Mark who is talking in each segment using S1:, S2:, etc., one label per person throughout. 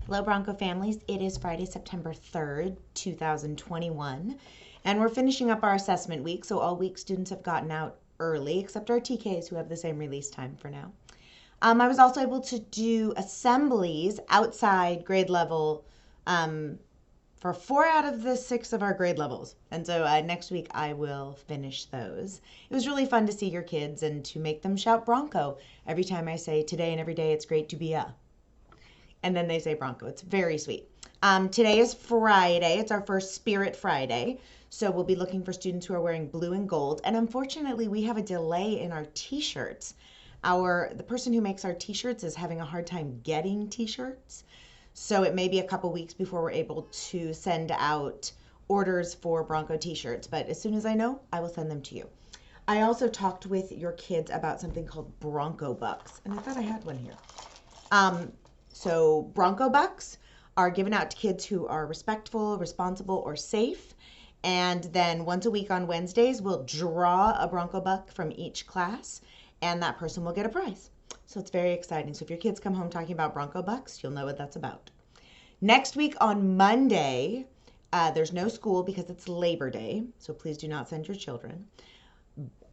S1: Hello, Bronco families. It is Friday, September 3rd, 2021, and we're finishing up our assessment week, so all week students have gotten out early, except our TKs who have the same release time for now. I was also able to do assemblies outside grade level for 4 out of the 6 of our grade levels. And so next week I will finish those. It was really fun to see your kids and to make them shout Bronco every time I say today and every day it's great to be a. And then they say Bronco. It's very sweet. Today is Friday. It's our first Spirit Friday. So we'll be looking for students who are wearing blue and gold. And unfortunately, we have a delay in our t-shirts. The person who makes our t-shirts is having a hard time getting t-shirts. So it may be a couple weeks before we're able to send out orders for Bronco t-shirts. But as soon as I know, I will send them to you. I also talked with your kids about something called Bronco Bucks. And I thought I had one here. So Bronco Bucks are given out to kids who are respectful, responsible, or safe. And then once a week on Wednesdays, we'll draw a Bronco Buck from each class, and that person will get a prize. So it's very exciting. So if your kids come home talking about Bronco Bucks, you'll know what that's about. Next week on Monday, there's no school because it's Labor Day, so please do not send your children.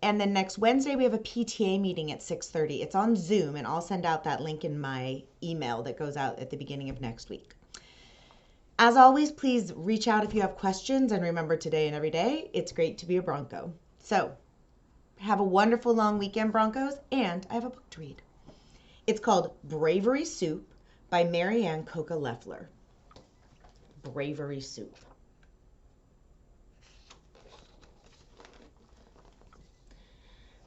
S1: And then next Wednesday, we have a PTA meeting at 6:30. It's on Zoom, and I'll send out that link in my email that goes out at the beginning of next week. As always, please reach out if you have questions, and remember today and every day, it's great to be a Bronco. So have a wonderful long weekend, Broncos, and I have a book to read. It's called Bravery Soup by Marianne Coca Leffler. Bravery Soup.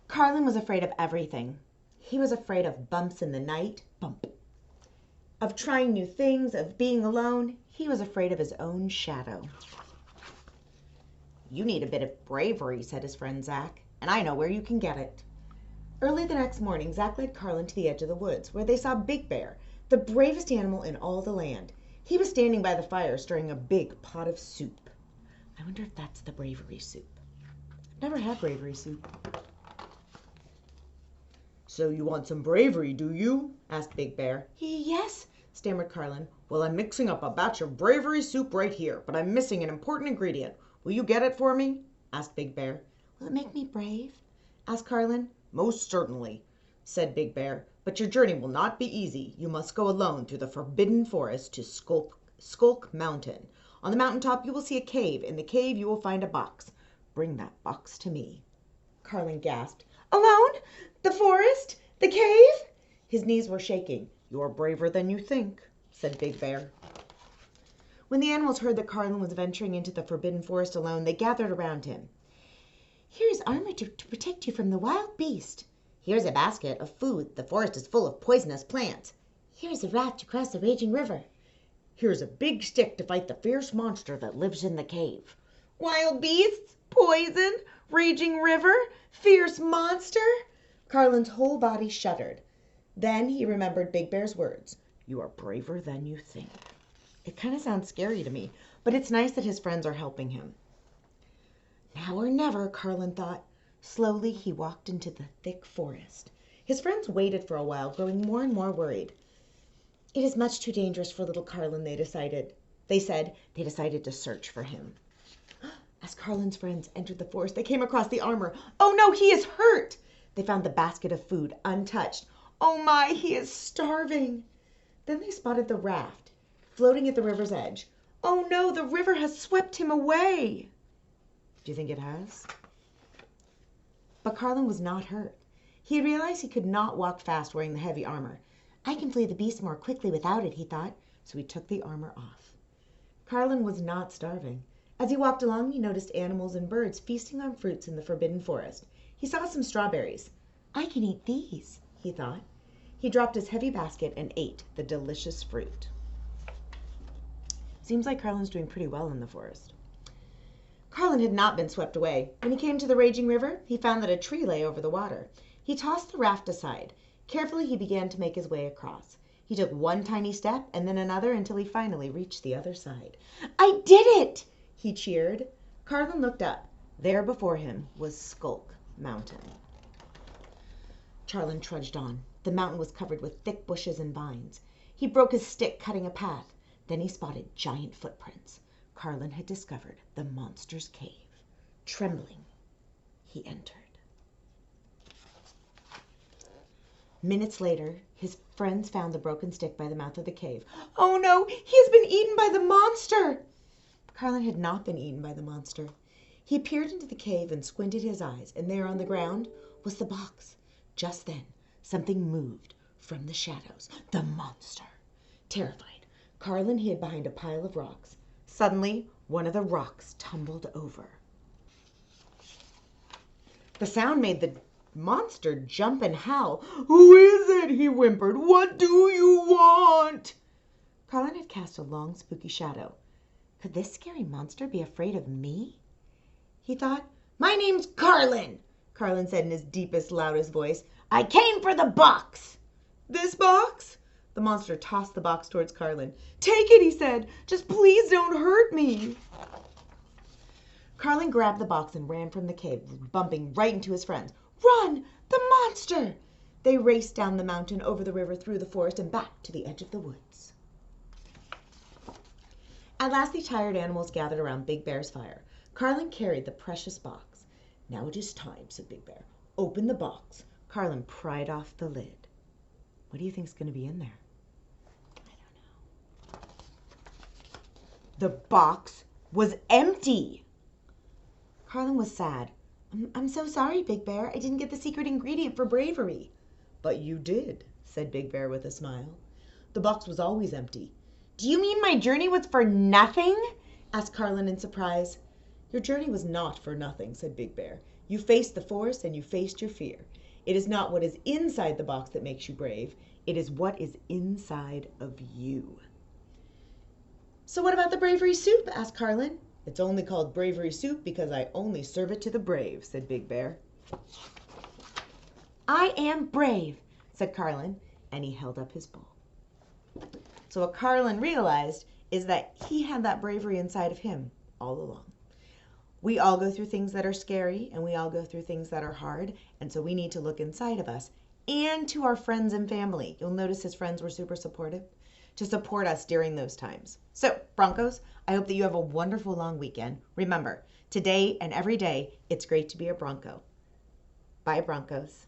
S1: Carlin was afraid of everything. He was afraid of bumps in the night, bump. Of trying new things, of being alone. He was afraid of his own shadow. You need a bit of bravery, said his friend Zach, and I know where you can get it. Early the next morning, Zach led Carlin to the edge of the woods, where they saw Big Bear, the bravest animal in all the land. He was standing by the fire, stirring a big pot of soup. I wonder if that's the bravery soup. I've never had bravery soup. So you want some bravery, do you? Asked Big Bear. Yes, stammered Carlin. Well, I'm mixing up a batch of bravery soup right here, but I'm missing an important ingredient. Will you get it for me? Asked Big Bear. Will it make me brave? Asked Carlin. Most certainly, said Big Bear. But your journey will not be easy. You must go alone through the forbidden forest to Skulk Mountain. On the mountaintop you will see a cave. In the cave you will find a box. Bring that box to me. Carlin gasped. Alone? The forest? The cave? His knees were shaking. You're braver than you think, said Big Bear. When the animals heard that Carlin was venturing into the forbidden forest alone, they gathered around him. Here is armor to protect you from the wild beast. Here's a basket of food. The forest is full of poisonous plants. Here is a raft to cross the raging river. Here's a big stick to fight the fierce monster that lives in the cave. Wild beasts? Poison? Raging river? Fierce monster? Carlin's whole body shuddered. Then he remembered Big Bear's words. You are braver than you think. It kind of sounds scary to me, but it's nice that his friends are helping him. Now or never, Carlin thought. Slowly he walked into the thick forest. His friends waited for a while, growing more and more worried. It is much too dangerous for little Carlin, they decided. They decided to search for him. As Carlin's friends entered the forest, they came across the armor. Oh no, he is hurt! They found the basket of food untouched. Oh my, he is starving. Then they spotted the raft, floating at the river's edge. Oh no, the river has swept him away. Do you think it has? But Carlin was not hurt. He realized he could not walk fast wearing the heavy armor. I can flee the beast more quickly without it, he thought, so he took the armor off. Carlin was not starving. As he walked along, he noticed animals and birds feasting on fruits in the forbidden forest. He saw some strawberries. I can eat these, he thought. He dropped his heavy basket and ate the delicious fruit. Seems like Carlin's doing pretty well in the forest. Carlin had not been swept away. When he came to the raging river, he found that a tree lay over the water. He tossed the raft aside. Carefully, he began to make his way across. He took one tiny step and then another until he finally reached the other side. I did it! He cheered. Carlin looked up. There before him was Skulk Mountain. Carlin trudged on. The mountain was covered with thick bushes and vines. He broke his stick, cutting a path. Then he spotted giant footprints. Carlin had discovered the monster's cave. Trembling, he entered. Minutes later, his friends found the broken stick by the mouth of the cave. "Oh no, he has been eaten by the monster!" Carlin had not been eaten by the monster. He peered into the cave and squinted his eyes, and there on the ground was the box. Just then, something moved from the shadows. The monster. Terrified, Carlin hid behind a pile of rocks. Suddenly, one of the rocks tumbled over. The sound made the monster jump and howl. "Who is it?" he whimpered. "What do you want?" Carlin had cast a long, spooky shadow. Could this scary monster be afraid of me? He thought. "My name's Carlin," Carlin said in his deepest, loudest voice. "I came for the box." "This box?" The monster tossed the box towards Carlin. "Take it," he said. "Just please don't hurt me." Carlin grabbed the box and ran from the cave, bumping right into his friends. "Run! The monster!" They raced down the mountain, over the river, through the forest, and back to the edge of the woods. At last the tired animals gathered around Big Bear's fire. Carlin carried the precious box. "Now it is time," said Big Bear. "Open the box." Carlin pried off the lid. What do you think's going to be in there? I don't know. The box was empty. Carlin was sad. I'm so sorry, Big Bear. I didn't get the secret ingredient for bravery." "But you did," said Big Bear with a smile. "The box was always empty." "Do you mean my journey was for nothing?" asked Carlin in surprise. "Your journey was not for nothing," said Big Bear. "You faced the forest and you faced your fear. It is not what is inside the box that makes you brave. It is what is inside of you." "So what about the bravery soup?" asked Carlin. "It's only called Bravery Soup because I only serve it to the brave," said Big Bear. "I am brave," said Carlin, and he held up his bowl. So what Carlin realized is that he had that bravery inside of him all along. We all go through things that are scary, and we all go through things that are hard, and so we need to look inside of us and to our friends and family. You'll notice his friends were super supportive to support us during those times. So, Broncos, I hope that you have a wonderful long weekend. Remember, today and every day, it's great to be a Bronco. Bye, Broncos.